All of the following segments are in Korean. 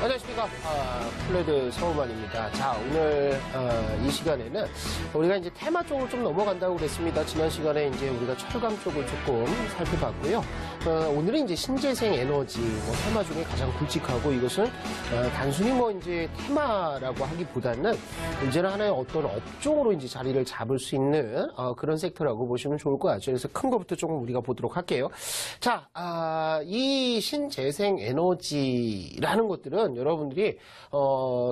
안녕하십니까. 플레드 서우만입니다. 자, 오늘 이 시간에는 우리가 이제 테마 쪽으로 좀 넘어간다고 그랬습니다. 지난 시간에 이제 우리가 철강 쪽을 조금 살펴봤고요. 오늘은 이제 신재생 에너지 테마 중에 가장 굵직하고 이것은 단순히 이제 테마라고 하기보다는 이제는 하나의 어떤 업종으로 이제 자리를 잡을 수 있는 그런 섹터라고 보시면 좋을 것 같죠. 그래서 큰 것부터 조금 우리가 보도록 할게요. 자, 이 신재생 에너지라는 것들은 여러분들이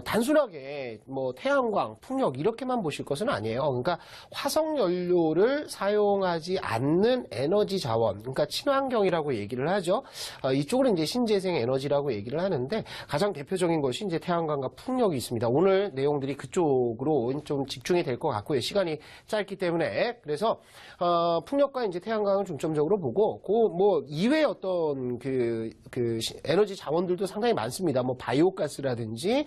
단순하게 태양광, 풍력 이렇게만 보실 것은 아니에요. 그러니까 화석 연료를 사용하지 않는 에너지 자원, 그러니까 친환경이라고 얘기를 하죠. 이쪽은 이제 신재생 에너지라고 얘기를 하는데 가장 대표적인 것이 이제 태양광과 풍력이 있습니다. 오늘 내용들이 그쪽으로 좀 집중이 될 것 같고요. 시간이 짧기 때문에 그래서 풍력과 이제 태양광을 중점적으로 보고 그 이외의 어떤 그 에너지 자원들도 상당히 많습니다. 바이오가스라든지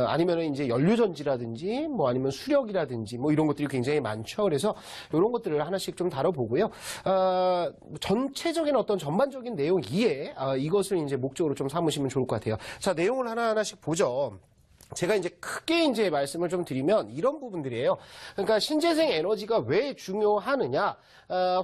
아니면 이제 연료전지라든지 아니면 수력이라든지 이런 것들이 굉장히 많죠. 그래서 이런 것들을 하나씩 좀 다뤄보고요. 전체적인 어떤 전반적인 내용 이해 이것을 이제 목적으로 좀 삼으시면 좋을 것 같아요. 자, 내용을 하나하나씩 보죠. 제가 이제 크게 이제 말씀을 좀 드리면 이런 부분들이에요. 그러니까 신재생 에너지가 왜 중요하느냐?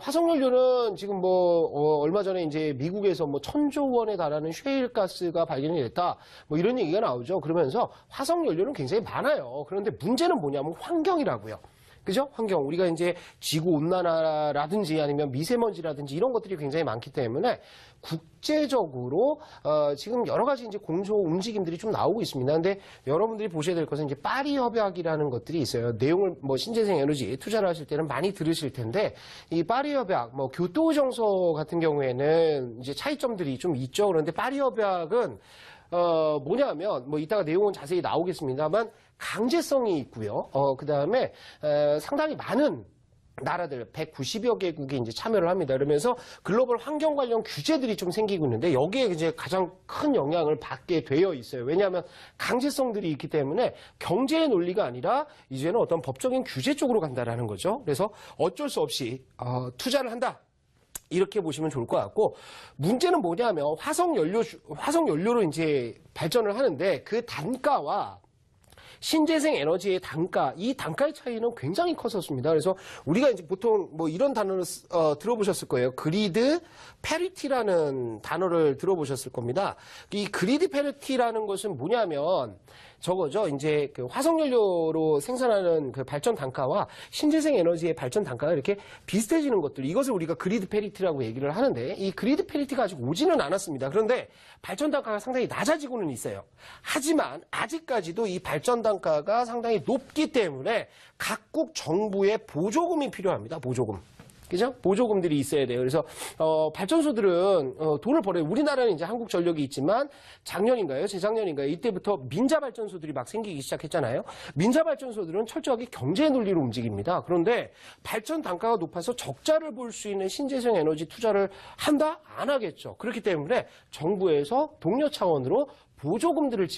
화석연료는 지금 얼마 전에 이제 미국에서 1,000조 원에 달하는 쉐일가스가 발견이 됐다. 이런 얘기가 나오죠. 그러면서 화석연료는 굉장히 많아요. 그런데 문제는 뭐냐면 환경이라고요. 그죠? 환경. 우리가 이제 지구온난화라든지 아니면 미세먼지라든지 이런 것들이 굉장히 많기 때문에 국제적으로 지금 여러 가지 이제 공조 움직임들이 좀 나오고 있습니다. 근데 여러분들이 보셔야 될 것은 이제 파리 협약이라는 것들이 있어요. 내용을 신재생 에너지 투자를 하실 때는 많이 들으실 텐데 이 파리 협약, 교토 정서 같은 경우에는 이제 차이점들이 좀 있죠. 그런데 파리 협약은 뭐냐면 이따가 내용은 자세히 나오겠습니다만 강제성이 있고요. 그 다음에 상당히 많은 나라들 190여 개국이 이제 참여를 합니다. 그러면서 글로벌 환경 관련 규제들이 좀 생기고 있는데 여기에 이제 가장 큰 영향을 받게 되어 있어요. 왜냐하면 강제성들이 있기 때문에 경제의 논리가 아니라 이제는 어떤 법적인 규제 쪽으로 간다라는 거죠. 그래서 어쩔 수 없이 투자를 한다. 이렇게 보시면 좋을 것 같고, 문제는 뭐냐면 화석연료로 이제 발전을 하는데 그 단가와 신재생 에너지의 단가, 이 단가의 차이는 굉장히 컸었습니다. 그래서 우리가 이제 보통 이런 단어를 들어보셨을 거예요. 그리드 페리티라는 단어를 들어보셨을 겁니다. 이 그리드 페리티라는 것은 뭐냐면 저거죠. 이제 그 화석연료로 생산하는 그 발전 단가와 신재생 에너지의 발전 단가가 이렇게 비슷해지는 것들, 이것을 우리가 그리드 페리티라고 얘기를 하는데 이 그리드 페리티가 아직 오지는 않았습니다. 그런데 발전 단가가 상당히 낮아지고는 있어요. 하지만 아직까지도 이 발전 단가가 상당히 높기 때문에 각국 정부의 보조금이 필요합니다. 보조금. 그죠? 보조금들이 있어야 돼요. 그래서 발전소들은 돈을 벌어요. 우리나라는 이제 한국전력이 있지만 작년인가요? 재작년인가요? 이때부터 민자발전소들이 막 생기기 시작했잖아요. 민자발전소들은 철저하게 경제의 논리로 움직입니다. 그런데 발전 단가가 높아서 적자를 볼 수 있는 신재생 에너지 투자를 한다? 안 하겠죠. 그렇기 때문에 정부에서 독려 차원으로 보조금들을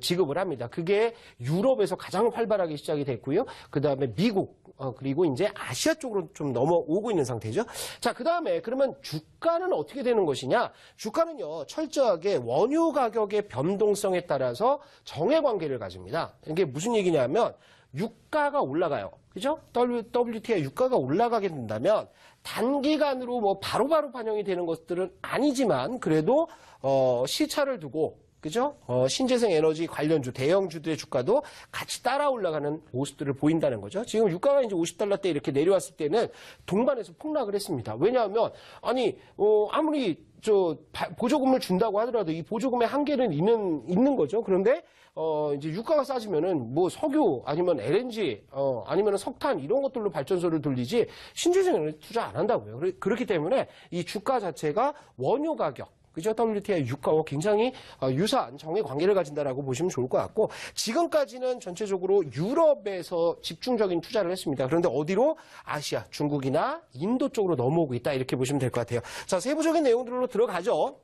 지급을 합니다. 그게 유럽에서 가장 활발하게 시작이 됐고요. 그 다음에 미국, 그리고 이제 아시아 쪽으로 좀 넘어오고 있는 상태죠. 자, 그 다음에 그러면 주가는 어떻게 되는 것이냐? 주가는요, 철저하게 원유 가격의 변동성에 따라서 정해 관계를 가집니다. 이게 무슨 얘기냐면, 유가가 올라가요. 그죠? WTI 유가가 올라가게 된다면, 단기간으로 바로바로 반영이 되는 것들은 아니지만, 그래도, 시차를 두고, 그죠? 신재생 에너지 관련주, 대형주들의 주가도 같이 따라 올라가는 모습들을 보인다는 거죠. 지금 유가가 이제 $50대 이렇게 내려왔을 때는 동반해서 폭락을 했습니다. 왜냐하면, 아무리 보조금을 준다고 하더라도 이 보조금의 한계는 있는 거죠. 그런데, 이제 유가가 싸지면은 석유 아니면 LNG, 아니면 석탄 이런 것들로 발전소를 돌리지 신재생 에너지 투자 안 한다고요. 그렇기 때문에 이 주가 자체가 원유 가격, 그죠? WTI 유가와 굉장히 유사한 정의 관계를 가진다라고 보시면 좋을 것 같고, 지금까지는 전체적으로 유럽에서 집중적인 투자를 했습니다. 그런데 어디로? 아시아, 중국이나 인도 쪽으로 넘어오고 있다. 이렇게 보시면 될 것 같아요. 자, 세부적인 내용들로 들어가죠.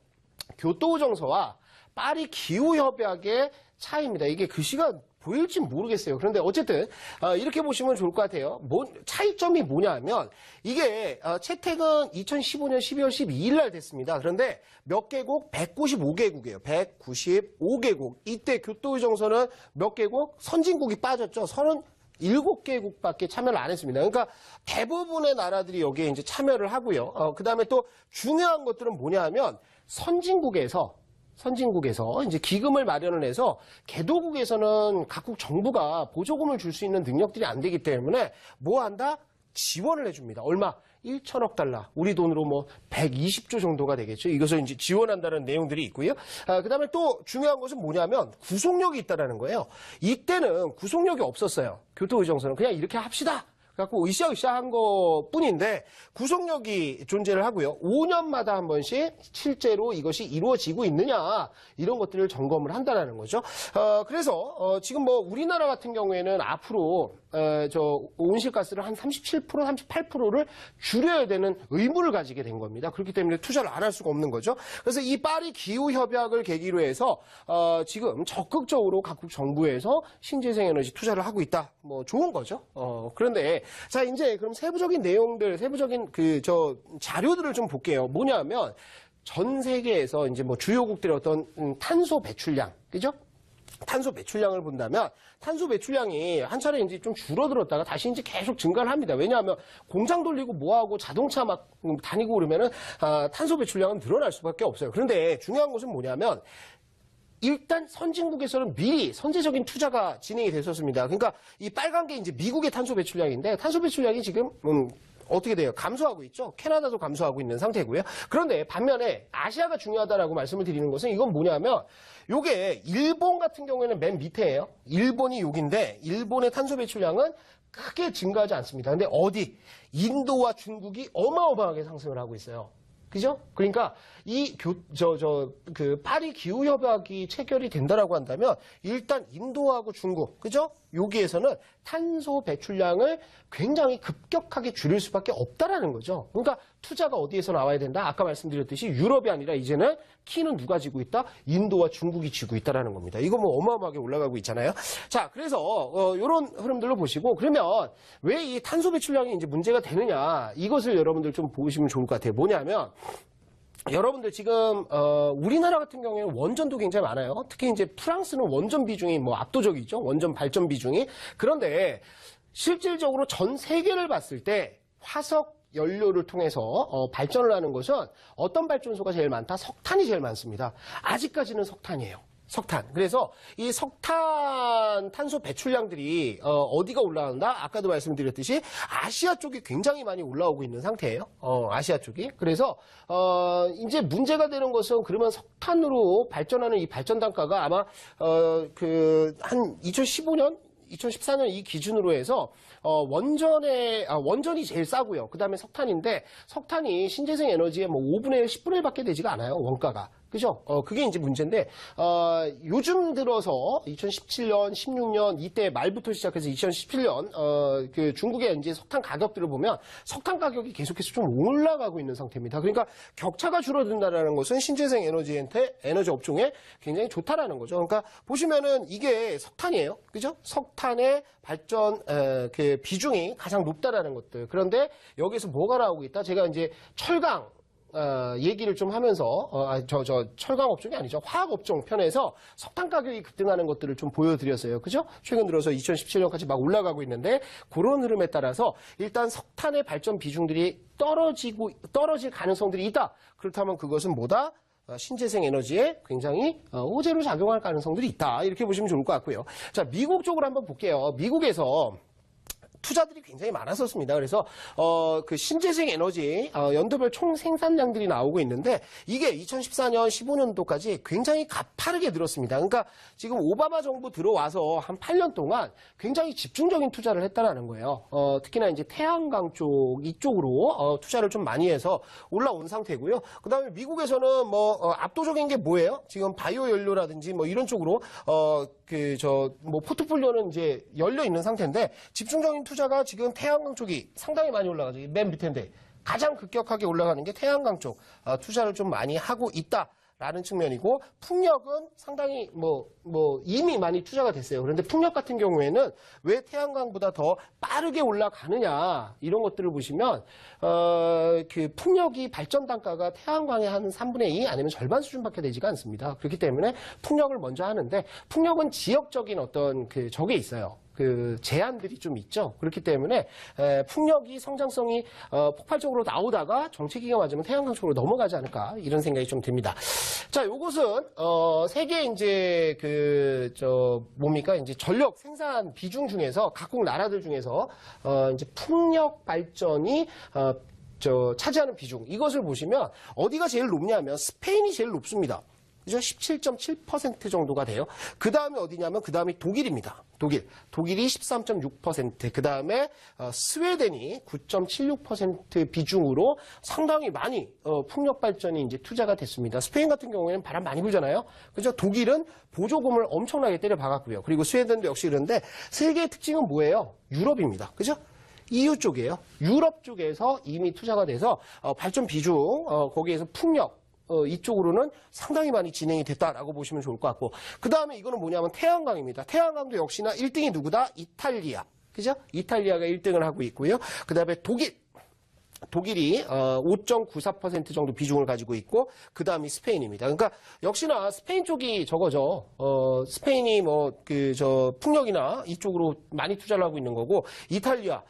교토 정서와 파리 기후 협약의 차이입니다. 이게 글씨가 보일지 모르겠어요. 그런데 어쨌든 이렇게 보시면 좋을 것 같아요. 차이점이 뭐냐면 이게 채택은 2015년 12월 12일 날 됐습니다. 그런데 몇 개국? 195개국이에요. 195개국. 이때 교토의정서는 몇 개국? 선진국이 빠졌죠. 37개국밖에 참여를 안 했습니다. 그러니까 대부분의 나라들이 여기에 이제 참여를 하고요. 그 다음에 또 중요한 것들은 뭐냐 하면 선진국에서 이제 기금을 마련을 해서 개도국에서는 각국 정부가 보조금을 줄 수 있는 능력들이 안 되기 때문에 뭐 한다? 지원을 해줍니다. 얼마? 1천억 달러. 우리 돈으로 뭐 120조 정도가 되겠죠. 이것을 이제 지원한다는 내용들이 있고요. 그 다음에 또 중요한 것은 뭐냐면 구속력이 있다라는 거예요. 이때는 구속력이 없었어요. 교토의정서는 그냥 이렇게 합시다. 갖고 으쌰으쌰 한 것 뿐인데 구속력이 존재를 하고요. 5년마다 한 번씩 실제로 이것이 이루어지고 있느냐 이런 것들을 점검을 한다는 거죠. 그래서 지금 뭐 우리나라 같은 경우에는 앞으로 온실가스를 한 37%, 38%를 줄여야 되는 의무를 가지게 된 겁니다. 그렇기 때문에 투자를 안 할 수가 없는 거죠. 그래서 이 파리 기후 협약을 계기로 해서 지금 적극적으로 각국 정부에서 신재생 에너지 투자를 하고 있다. 뭐 좋은 거죠. 그런데 자 이제 그럼 세부적인 내용들, 세부적인 자료들을 좀 볼게요. 뭐냐면 전 세계에서 이제 뭐 주요국들의 어떤 탄소 배출량, 그죠? 탄소 배출량을 본다면 탄소 배출량이 한 차례 이제 좀 줄어들었다가 다시 이제 계속 증가를 합니다. 왜냐하면 공장 돌리고 뭐하고 자동차 막 다니고 그러면은 탄소 배출량은 늘어날 수밖에 없어요. 그런데 중요한 것은 뭐냐면 일단 선진국에서는 미리 선제적인 투자가 진행이 됐었습니다. 그러니까 이 빨간 게 이제 미국의 탄소 배출량인데 탄소 배출량이 지금 어떻게 돼요? 감소하고 있죠. 캐나다도 감소하고 있는 상태고요. 그런데 반면에 아시아가 중요하다라고 말씀을 드리는 것은 이건 뭐냐면 요게 일본 같은 경우에는 맨 밑에예요. 일본이 여기인데 일본의 탄소 배출량은 크게 증가하지 않습니다. 근데 어디? 인도와 중국이 어마어마하게 상승을 하고 있어요. 그죠? 그러니까 그 파리 기후 협약이 체결이 된다라고 한다면 일단 인도하고 중국, 그죠? 여기에서는 탄소 배출량을 굉장히 급격하게 줄일 수밖에 없다라는 거죠. 그러니까 투자가 어디에서 나와야 된다? 아까 말씀드렸듯이 유럽이 아니라 이제는 키는 누가 지고 있다? 인도와 중국이 지고 있다라는 겁니다. 이거 뭐 어마어마하게 올라가고 있잖아요. 자, 그래서 이런 흐름들로 보시고 그러면 왜 이 탄소 배출량이 이제 문제가 되느냐? 이것을 여러분들 좀 보시면 좋을 것 같아요. 뭐냐면 여러분들 지금 우리나라 같은 경우에는 원전도 굉장히 많아요. 특히 이제 프랑스는 원전 비중이 뭐 압도적이죠. 원전 발전 비중이. 그런데 실질적으로 전 세계를 봤을 때 화석 연료를 통해서 발전을 하는 것은 어떤 발전소가 제일 많다? 석탄이 제일 많습니다. 아직까지는 석탄이에요. 석탄. 그래서 이 석탄 탄소 배출량들이 어디가 올라간다? 아까도 말씀드렸듯이 아시아 쪽이 굉장히 많이 올라오고 있는 상태예요. 아시아 쪽이. 그래서 이제 문제가 되는 것은 그러면 석탄으로 발전하는 이 발전 단가가 아마 한 2015년 2014년 이 기준으로 해서 원전이 제일 싸고요. 그 다음에 석탄인데 석탄이 신재생 에너지의 뭐 5분의 1, 10분의 1밖에 되지가 않아요. 원가가. 그죠? 그게 이제 문제인데 요즘 들어서 2017년, 16년 이때 말부터 시작해서 2017년 그 중국의 이제 석탄 가격들을 보면 석탄 가격이 계속해서 좀 올라가고 있는 상태입니다. 그러니까 격차가 줄어든다라는 것은 신재생 에너지 업종에 굉장히 좋다라는 거죠. 그러니까 보시면은 이게 석탄이에요. 그죠? 석탄의 발전 그 비중이 가장 높다라는 것들. 그런데 여기서 뭐가 나오고 있다? 제가 이제 철강 얘기를 좀 하면서 철강 업종이 아니죠. 화학 업종 편에서 석탄 가격이 급등하는 것들을 좀 보여드렸어요. 그죠? 최근 들어서 2017년까지 막 올라가고 있는데 그런 흐름에 따라서 일단 석탄의 발전 비중들이 떨어질 가능성들이 있다. 그렇다면 그것은 뭐다? 신재생 에너지에 굉장히 호재로 작용할 가능성들이 있다. 이렇게 보시면 좋을 것 같고요. 자, 미국 쪽으로 한번 볼게요. 미국에서 투자들이 굉장히 많았었습니다. 그래서 그 신재생 에너지 연도별 총 생산량들이 나오고 있는데 이게 2014년, 15년도까지 굉장히 가파르게 늘었습니다. 그러니까 지금 오바마 정부 들어와서 한 8년 동안 굉장히 집중적인 투자를 했다라는 거예요. 특히나 이제 태양광 이쪽으로 투자를 좀 많이 해서 올라온 상태고요. 그다음에 미국에서는 뭐 압도적인 게 뭐예요? 지금 바이오 연료라든지 뭐 이런 쪽으로 뭐 포트폴리오는 이제 열려 있는 상태인데 집중적인 투자가 지금 태양광 쪽이 상당히 많이 올라가죠. 맨 밑인데 가장 급격하게 올라가는 게 태양광 쪽 투자를 좀 많이 하고 있다. 라는 측면이고, 풍력은 상당히 이미 많이 투자가 됐어요. 그런데 풍력 같은 경우에는 왜 태양광보다 더 빠르게 올라가느냐, 이런 것들을 보시면, 그 풍력이 발전 단가가 태양광의 한 3분의 2 아니면 절반 수준밖에 되지가 않습니다. 그렇기 때문에 풍력을 먼저 하는데, 풍력은 지역적인 어떤 적에 있어요. 제한들이 좀 있죠. 그렇기 때문에 풍력이 성장성이 폭발적으로 나오다가 정체기가 맞으면 태양광 쪽으로 넘어가지 않을까 이런 생각이 좀 듭니다. 자, 요것은 세계 이제 이제 전력 생산 비중 중에서 각국 나라들 중에서 이제 풍력 발전이 차지하는 비중, 이것을 보시면 어디가 제일 높냐면 스페인이 제일 높습니다. 그죠? 17.7% 정도가 돼요. 그 다음에 어디냐면 그 다음이 독일입니다. 독일이 13.6%, 그 다음에 스웨덴이 9.76% 비중으로 상당히 많이 풍력 발전이 이제 투자가 됐습니다. 스페인 같은 경우에는 바람 많이 불잖아요. 그죠? 독일은 보조금을 엄청나게 때려 박았고요. 그리고 스웨덴도 역시 그런데 세계의 특징은 뭐예요? 유럽입니다. 그죠? EU 쪽이에요. 유럽 쪽에서 이미 투자가 돼서 발전 비중, 거기에서 풍력, 이쪽으로는 상당히 많이 진행이 됐다라고 보시면 좋을 것 같고, 그 다음에 이거는 뭐냐면 태양광입니다. 태양광도 역시나 1등이 누구다? 이탈리아. 그죠? 이탈리아가 1등을 하고 있고요. 그 다음에 독일이 5.94% 정도 비중을 가지고 있고, 그 다음이 스페인입니다. 그러니까 역시나 스페인 쪽이 저거죠. 스페인이 풍력이나 이쪽으로 많이 투자를 하고 있는 거고, 이탈리아,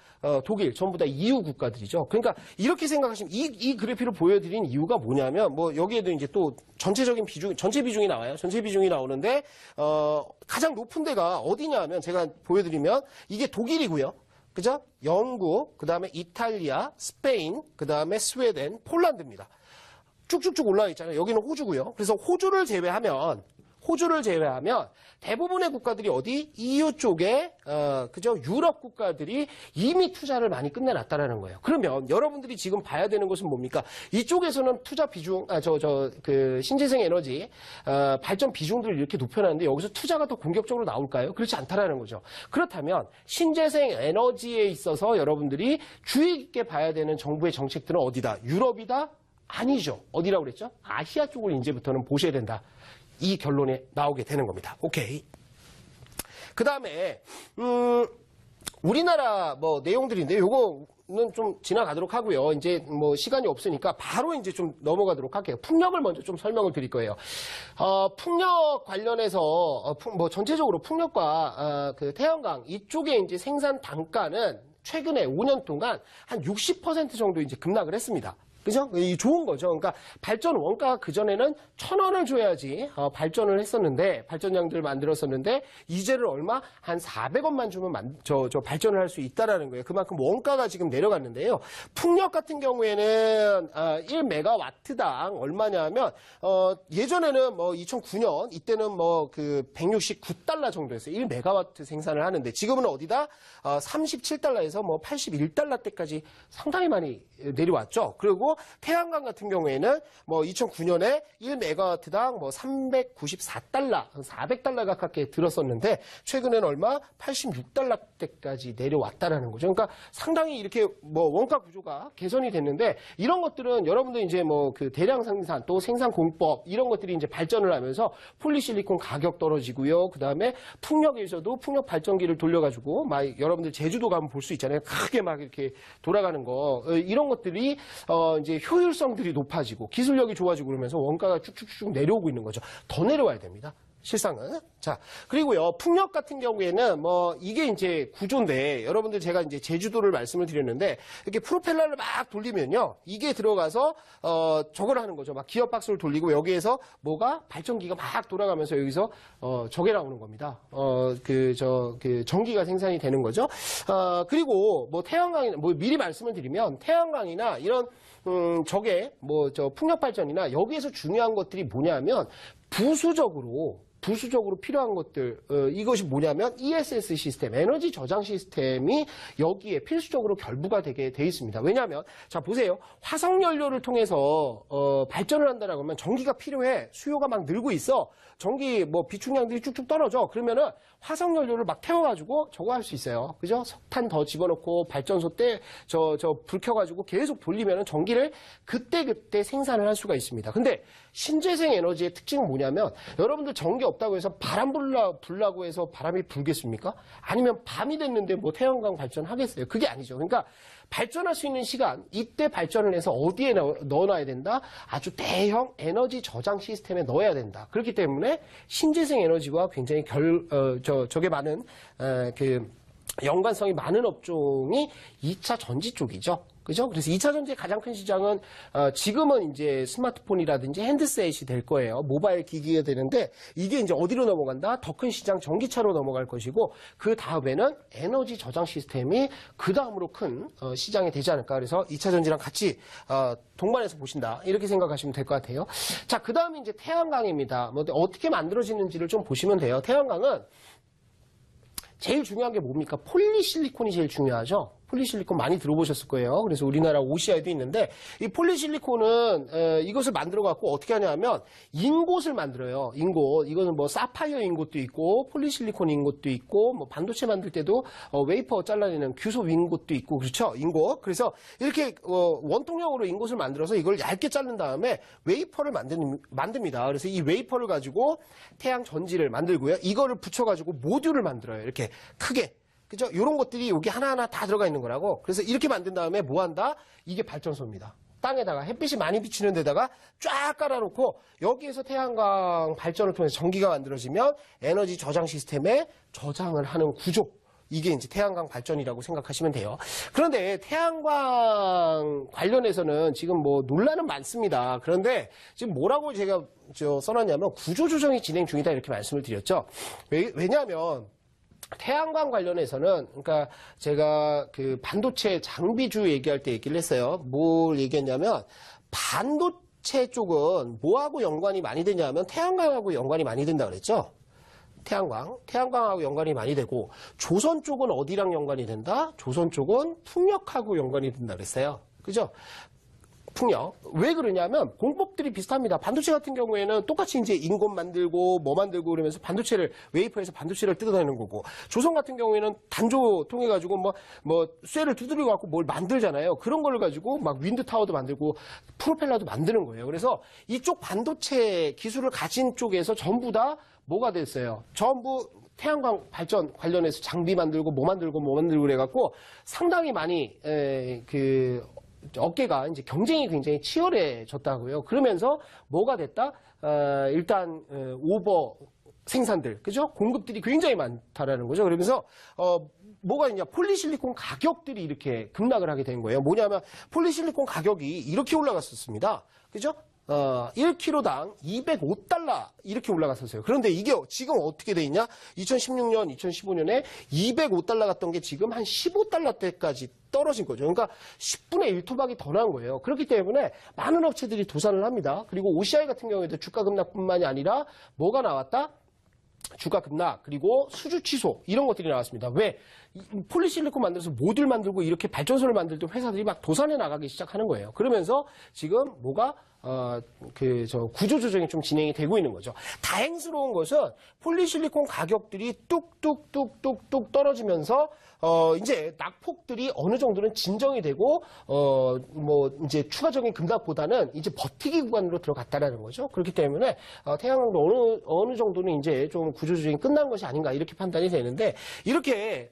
독일 전부 다 EU 국가들이죠. 그러니까 이렇게 생각하시면 이 그래프를 보여드린 이유가 뭐냐면, 여기에도 이제 또 전체 비중이 나와요. 전체 비중이 나오는데 가장 높은 데가 어디냐 하면 제가 보여드리면 이게 독일이고요. 그죠? 영국, 그 다음에 이탈리아, 스페인, 그 다음에 스웨덴, 폴란드입니다. 쭉쭉쭉 올라와 있잖아요. 여기는 호주고요. 그래서 호주를 제외하면 대부분의 국가들이 어디? EU 쪽에 그죠? 유럽 국가들이 이미 투자를 많이 끝내놨다라는 거예요. 그러면 여러분들이 지금 봐야 되는 것은 뭡니까? 이쪽에서는 투자 비중, 신재생 에너지 발전 비중들을 이렇게 높여놨는데 여기서 투자가 더 공격적으로 나올까요? 그렇지 않다라는 거죠. 그렇다면 신재생 에너지에 있어서 여러분들이 주의 깊게 봐야 되는 정부의 정책들은 어디다? 유럽이다? 아니죠. 어디라고 그랬죠? 아시아 쪽을 이제부터는 보셔야 된다. 이 결론이 나오게 되는 겁니다. 오케이. 그 다음에, 우리나라 내용들인데, 요거는 좀 지나가도록 하고요. 이제 시간이 없으니까 바로 이제 좀 넘어가도록 할게요. 풍력을 먼저 좀 설명을 드릴 거예요. 풍력 관련해서, 전체적으로 풍력과 태양광 이쪽에 이제 생산 단가는 최근에 5년 동안 한 60% 정도 이제 급락을 했습니다. 그죠? 이 좋은 거죠. 그러니까 발전 원가가 그전에는 1,000원을 줘야지 발전을 했었는데, 발전량들을 만들었었는데, 이제는 얼마? 한 400원만 주면 발전을 할 수 있다라는 거예요. 그만큼 원가가 지금 내려갔는데요. 풍력 같은 경우에는 1메가와트당 얼마냐면, 예전에는 2009년, 이때는 169달러 정도였어요. 1메가와트 생산을 하는데, 지금은 어디다? 37달러에서 81달러대까지 상당히 많이 내려왔죠. 그리고 태양광 같은 경우에는 2009년에 1메가와트당 394달러, 400달러 가깝게 들었었는데 최근에는 얼마? 86달러대까지 내려왔다라는 거죠. 그러니까 상당히 이렇게 원가 구조가 개선이 됐는데 이런 것들은 여러분들 이제 대량 생산 또 생산 공법 이런 것들이 이제 발전을 하면서 폴리실리콘 가격 떨어지고요. 그 다음에 풍력에서도 풍력 발전기를 돌려가지고 여러분들 제주도 가면 볼 수 있잖아요. 크게 이렇게 돌아가는 거 이런 것들이 이제 효율성들이 높아지고 기술력이 좋아지고 그러면서 원가가 쭉쭉쭉 내려오고 있는 거죠. 더 내려와야 됩니다. 실상은. 자, 그리고요, 풍력 같은 경우에는 이게 이제 구조인데, 여러분들 제가 이제 제주도를 말씀을 드렸는데, 이렇게 프로펠러를 막 돌리면요, 이게 들어가서, 저걸 하는 거죠. 막 기어박스를 돌리고, 여기에서 발전기가 막 돌아가면서 여기서, 저게 나오는 겁니다. 전기가 생산이 되는 거죠. 그리고 태양광이나, 미리 말씀을 드리면, 태양광이나 이런, 풍력 발전이나 여기에서 중요한 것들이 뭐냐면, 부수적으로 필요한 것들, 이것이 뭐냐면 ESS 시스템, 에너지 저장 시스템이 여기에 필수적으로 결부가 되게 돼 있습니다. 왜냐하면, 자, 보세요. 화석연료를 통해서, 발전을 한다라고 하면 전기가 필요해. 수요가 막 늘고 있어. 전기, 비축량들이 쭉쭉 떨어져. 그러면은 화석연료를 막 태워가지고 저거 할 수 있어요. 그죠? 석탄 더 집어넣고 발전소 때 불 켜가지고 계속 돌리면은 전기를 그때그때 생산을 할 수가 있습니다. 근데 신재생 에너지의 특징은 뭐냐면 여러분들 전기 없다고 해서 바람 불라고 해서 바람이 불겠습니까? 아니면 밤이 됐는데 뭐 태양광 발전하겠어요? 그게 아니죠. 그러니까 발전할 수 있는 시간, 이때 발전을 해서 어디에 넣어놔야 된다? 아주 대형 에너지 저장 시스템에 넣어야 된다. 그렇기 때문에 신재생 에너지와 굉장히 저게 많은 연관성이 많은 업종이 2차 전지 쪽이죠. 그죠? 그래서 2차 전지의 가장 큰 시장은 지금은 이제 스마트폰이라든지 핸드셋이 될 거예요. 모바일 기기가 되는데 이게 이제 어디로 넘어간다? 더 큰 시장 전기차로 넘어갈 것이고 그 다음에는 에너지 저장 시스템이 그 다음으로 큰 시장이 되지 않을까. 그래서 2차 전지랑 같이 동반해서 보신다. 이렇게 생각하시면 될 것 같아요. 자, 그 다음에 이제 태양광입니다. 뭐 어떻게 만들어지는지를 좀 보시면 돼요. 태양광은 제일 중요한 게 뭡니까? 폴리실리콘이 제일 중요하죠. 폴리실리콘 많이 들어보셨을 거예요. 그래서 우리나라 OCI도 있는데 이 폴리실리콘은 이것을 만들어 갖고 어떻게 하냐면 인곳을 만들어요. 인곳. 이거는 뭐 사파이어 인곳도 있고 폴리실리콘 인곳도 있고 뭐 반도체 만들 때도 웨이퍼 잘라내는 규소 인곳도 있고 그렇죠. 인곳. 그래서 이렇게 원통형으로 인곳을 만들어서 이걸 얇게 자른 다음에 웨이퍼를 만듭니다. 그래서 이 웨이퍼를 가지고 태양 전지를 만들고요. 이거를 붙여 가지고 모듈을 만들어요. 이렇게 크게. 그죠? 이런 것들이 여기 하나하나 다 들어가 있는 거라고. 그래서 이렇게 만든 다음에 뭐 한다? 이게 발전소입니다. 땅에다가 햇빛이 많이 비치는 데다가 쫙 깔아놓고 여기에서 태양광 발전을 통해서 전기가 만들어지면 에너지 저장 시스템에 저장을 하는 구조. 이게 이제 태양광 발전이라고 생각하시면 돼요. 그런데 태양광 관련해서는 지금 뭐 논란은 많습니다. 그런데 지금 뭐라고 제가 써놨냐면 구조조정이 진행 중이다 이렇게 말씀을 드렸죠. 왜냐하면 태양광 관련해서는 그러니까 제가 그 반도체 장비주 얘기할 때 얘기를 했어요. 뭘 얘기했냐면 반도체 쪽은 뭐하고 연관이 많이 되냐면 태양광하고 연관이 많이 된다 그랬죠. 태양광하고 연관이 많이 되고 조선 쪽은 어디랑 연관이 된다? 조선 쪽은 풍력하고 연관이 된다 그랬어요. 그죠? 풍력. 왜 그러냐면 공법들이 비슷합니다. 반도체 같은 경우에는 똑같이 이제 인got 만들고 뭐 만들고 그러면서 반도체를 웨이퍼에서 반도체를 뜯어내는 거고 조선 같은 경우에는 단조 통해 가지고 뭐 쇠를 두드리고 갖고 뭘 만들잖아요. 그런 걸 가지고 막 윈드 타워도 만들고 프로펠러도 만드는 거예요. 그래서 이쪽 반도체 기술을 가진 쪽에서 전부 다 뭐가 됐어요? 전부 태양광 발전 관련해서 장비 만들고 뭐 만들고 그래갖고 상당히 많이 어깨가 이제 경쟁이 굉장히 치열해졌다고요. 그러면서 뭐가 됐다? 일단 오버 생산들, 그죠? 공급들이 굉장히 많다라는 거죠. 그러면서 뭐가 있냐? 폴리실리콘 가격들이 이렇게 급락을 하게 된 거예요. 뭐냐면 폴리실리콘 가격이 이렇게 올라갔었습니다. 그죠? 1kg당 205달러 이렇게 올라갔었어요. 그런데 이게 지금 어떻게 돼 있냐? 2016년, 2015년에 205달러 갔던 게 지금 한 15달러대까지 떨어진 거죠. 그러니까 10분의 1 토막이 더 난 거예요. 그렇기 때문에 많은 업체들이 도산을 합니다. 그리고 OCI 같은 경우에도 주가 급락뿐만이 아니라 뭐가 나왔다? 주가 급락 그리고 수주 취소 이런 것들이 나왔습니다. 왜? 폴리실리콘 만들어서 모듈 만들고 이렇게 발전소를 만들 때 회사들이 막 도산해 나가기 시작하는 거예요. 그러면서 지금 뭐가 구조조정이 좀 진행이 되고 있는 거죠. 다행스러운 것은 폴리실리콘 가격들이 뚝뚝뚝뚝뚝 떨어지면서 이제 낙폭들이 어느 정도는 진정이 되고 뭐 이제 추가적인 급락보다는 이제 버티기 구간으로 들어갔다라는 거죠. 그렇기 때문에 태양광도 어느 정도는 이제 좀 구조조정이 끝난 것이 아닌가 이렇게 판단이 되는데 이렇게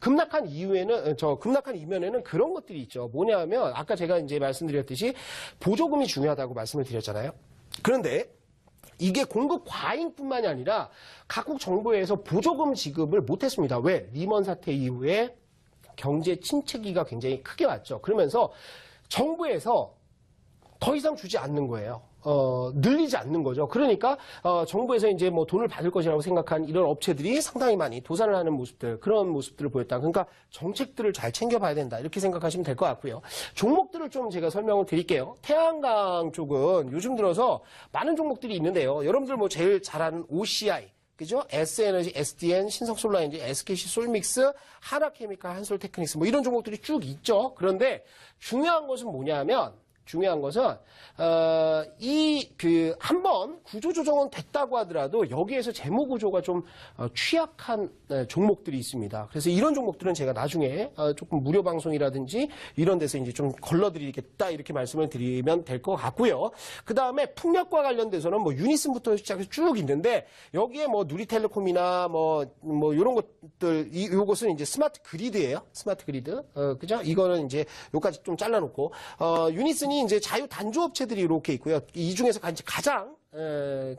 급락한 이면에는 그런 것들이 있죠. 뭐냐면 아까 제가 이제 말씀드렸듯이 보조금이 중요하다고 말씀을 드렸잖아요. 그런데 이게 공급 과잉뿐만이 아니라 각국 정부에서 보조금 지급을 못했습니다. 왜? 리먼 사태 이후에 경제 침체기가 굉장히 크게 왔죠. 그러면서 정부에서 더 이상 주지 않는 거예요. 늘리지 않는 거죠. 그러니까 정부에서 이제 뭐 돈을 받을 것이라고 생각한 이런 업체들이 상당히 많이 도산을 하는 모습들, 그런 모습들을 보였다. 그러니까 정책들을 잘 챙겨봐야 된다. 이렇게 생각하시면 될 것 같고요. 종목들을 좀 제가 설명을 드릴게요. 태양광 쪽은 요즘 들어서 많은 종목들이 있는데요. 여러분들 뭐 제일 잘 아는 OCI, 그죠? S에너지, SDN, 신성솔라엔지, SKC 솔믹스, 하나케미칼, 한솔테크닉스 뭐 이런 종목들이 쭉 있죠. 그런데 중요한 것은 뭐냐면 중요한 것은 한번 구조 조정은 됐다고 하더라도 여기에서 재무 구조가 좀 취약한 종목들이 있습니다. 그래서 이런 종목들은 제가 나중에 조금 무료 방송이라든지 이런 데서 이제 좀 걸러드리겠다 이렇게 말씀을 드리면 될 것 같고요. 그 다음에 풍력과 관련돼서는 뭐 유니슨부터 시작해서 쭉 있는데 여기에 뭐 누리텔레콤이나 뭐 이런 것들 요것은 이제 스마트 그리드예요. 스마트 그리드. 그죠? 이거는 이제 요까지 좀 잘라놓고 유니슨이 이제 자유 단조업체들이 이렇게 있고요. 이 중에서 가장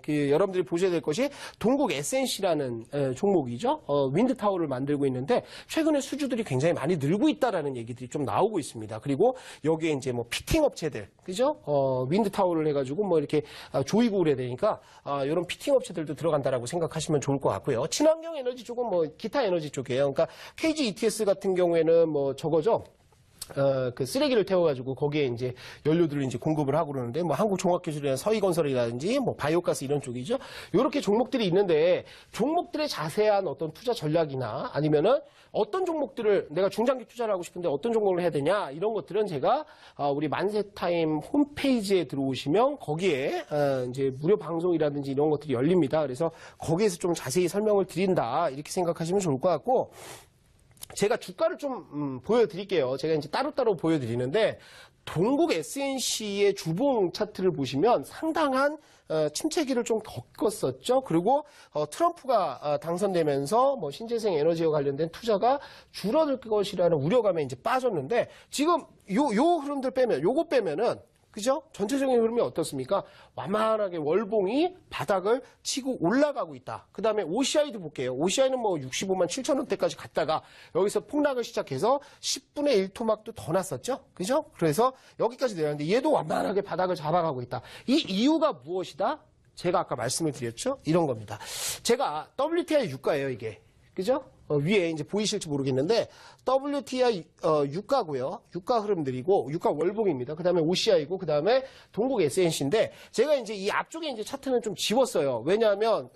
여러분들이 보셔야 될 것이 동국 SNC라는 종목이죠. 윈드 타워를 만들고 있는데 최근에 수주들이 굉장히 많이 늘고 있다라는 얘기들이 좀 나오고 있습니다. 그리고 여기에 이제 뭐 피팅 업체들, 그죠? 윈드 타워를 해가지고 뭐 이렇게 조이고 그래야 되니까 이런 피팅 업체들도 들어간다라고 생각하시면 좋을 것 같고요. 친환경 에너지 쪽은 뭐 기타 에너지 쪽이에요. 그러니까 KG ETS 같은 경우에는 뭐 저거죠. 그 쓰레기를 태워가지고 거기에 이제 연료들을 이제 공급을 하고 그러는데 뭐 한국종합기술이나 서희건설이라든지 뭐 바이오가스 이런 쪽이죠. 이렇게 종목들이 있는데 종목들의 자세한 어떤 투자 전략이나 아니면은 어떤 종목들을 내가 중장기 투자를 하고 싶은데 어떤 종목을 해야 되냐 이런 것들은 제가 우리 만세타임 홈페이지에 들어오시면 거기에 이제 무료 방송이라든지 이런 것들이 열립니다. 그래서 거기에서 좀 자세히 설명을 드린다 이렇게 생각하시면 좋을 것 같고. 제가 주가를 좀 보여드릴게요. 제가 이제 따로따로 보여드리는데 동국 SNC의 주봉 차트를 보시면 상당한 침체기를 좀 겪었었죠. 그리고 트럼프가 당선되면서 뭐 신재생 에너지와 관련된 투자가 줄어들 것이라는 우려감에 이제 빠졌는데 지금 요 흐름들 빼면 요거 빼면은 그죠? 전체적인 흐름이 어떻습니까? 완만하게 월봉이 바닥을 치고 올라가고 있다. 그 다음에 OCI도 볼게요. OCI는 뭐 65만 7천 원대까지 갔다가 여기서 폭락을 시작해서 10분의 1 토막도 더 났었죠? 그죠? 그래서 여기까지 내렸는데 얘도 완만하게 바닥을 잡아가고 있다. 이 이유가 무엇이다? 제가 아까 말씀을 드렸죠? 이런 겁니다. 제가 WTI 유가예요, 이게. 그죠? 위에 이제 보이실지 모르겠는데 WTI 유가고요. 유가 흐름들이고 유가 월봉입니다. 그다음에 OCI고 그다음에 동국 SNC인데 제가 이제 이 앞쪽에 이제 차트는 좀 지웠어요. 왜냐하면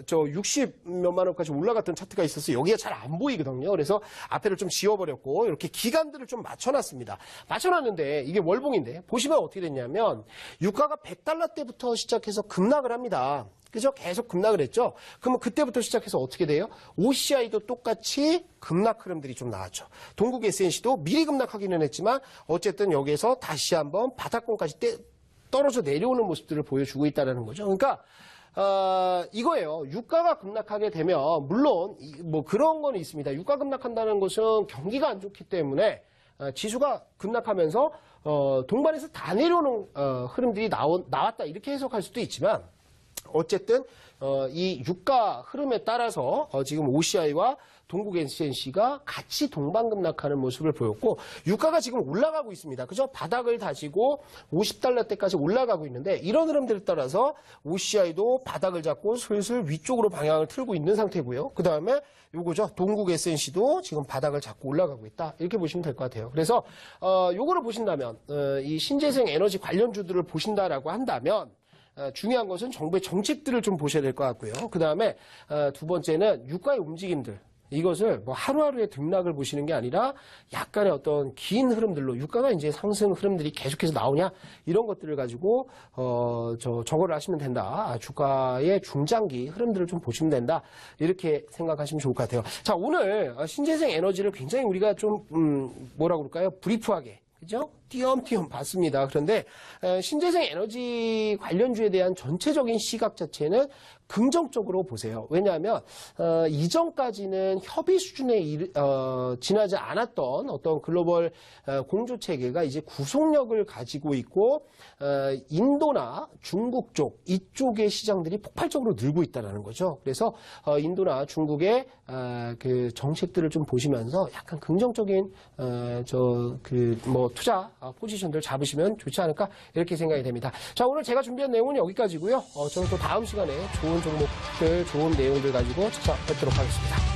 저 60몇만 원까지 올라갔던 차트가 있어서 여기가 잘 안 보이거든요. 그래서 앞에를 좀 지워버렸고 이렇게 기간들을 좀 맞춰놨습니다. 맞춰놨는데 이게 월봉인데 보시면 어떻게 됐냐면 유가가 100달러 때부터 시작해서 급락을 합니다. 그죠? 계속 급락을 했죠? 그러면 그때부터 시작해서 어떻게 돼요? OCI도 똑같이 급락 흐름들이 좀 나왔죠. 동국 SNC도 미리 급락하기는 했지만 어쨌든 여기에서 다시 한번 바닥권까지 떨어져 내려오는 모습들을 보여주고 있다는 거죠. 그러니까 이거예요. 유가가 급락하게 되면 물론 뭐 그런 건 있습니다. 유가 급락한다는 것은 경기가 안 좋기 때문에 지수가 급락하면서 동반해서 다 내려오는 흐름들이 나왔다 이렇게 해석할 수도 있지만 어쨌든 이 유가 흐름에 따라서 지금 OCI와 동국 SNC가 같이 동반급락하는 모습을 보였고 유가가 지금 올라가고 있습니다. 그죠? 바닥을 다지고 50달러대까지 올라가고 있는데 이런 흐름들에 따라서 OCI도 바닥을 잡고 슬슬 위쪽으로 방향을 틀고 있는 상태고요. 그 다음에 요거죠. 동국 SNC도 지금 바닥을 잡고 올라가고 있다. 이렇게 보시면 될 것 같아요. 그래서 요거를 보신다면 이 신재생 에너지 관련주들을 보신다라고 한다면 중요한 것은 정부의 정책들을 좀 보셔야 될 것 같고요. 그 다음에 두 번째는 유가의 움직임들. 이것을 뭐 하루하루의 등락을 보시는 게 아니라 약간의 어떤 긴 흐름들로 유가가 이제 상승 흐름들이 계속해서 나오냐 이런 것들을 가지고 저거를 하시면 된다. 주가의 중장기 흐름들을 좀 보시면 된다. 이렇게 생각하시면 좋을 것 같아요. 자, 오늘 신재생 에너지를 굉장히 우리가 좀 뭐라 그럴까요? 브리프하게 그죠? 띄엄띄엄 봤습니다. 그런데 신재생 에너지 관련주에 대한 전체적인 시각 자체는 긍정적으로 보세요. 왜냐하면 이전까지는 협의 수준에 지나지 않았던 어떤 글로벌 공조 체계가 이제 구속력을 가지고 있고 인도나 중국 쪽 이쪽의 시장들이 폭발적으로 늘고 있다는 거죠. 그래서 인도나 중국의 그 정책들을 좀 보시면서 약간 긍정적인 투자 포지션들 잡으시면 좋지 않을까 이렇게 생각이 됩니다. 자, 오늘 제가 준비한 내용은 여기까지고요. 저는 또 다음 시간에 좋은 종목들, 좋은 내용들 가지고 찾아뵙도록 하겠습니다.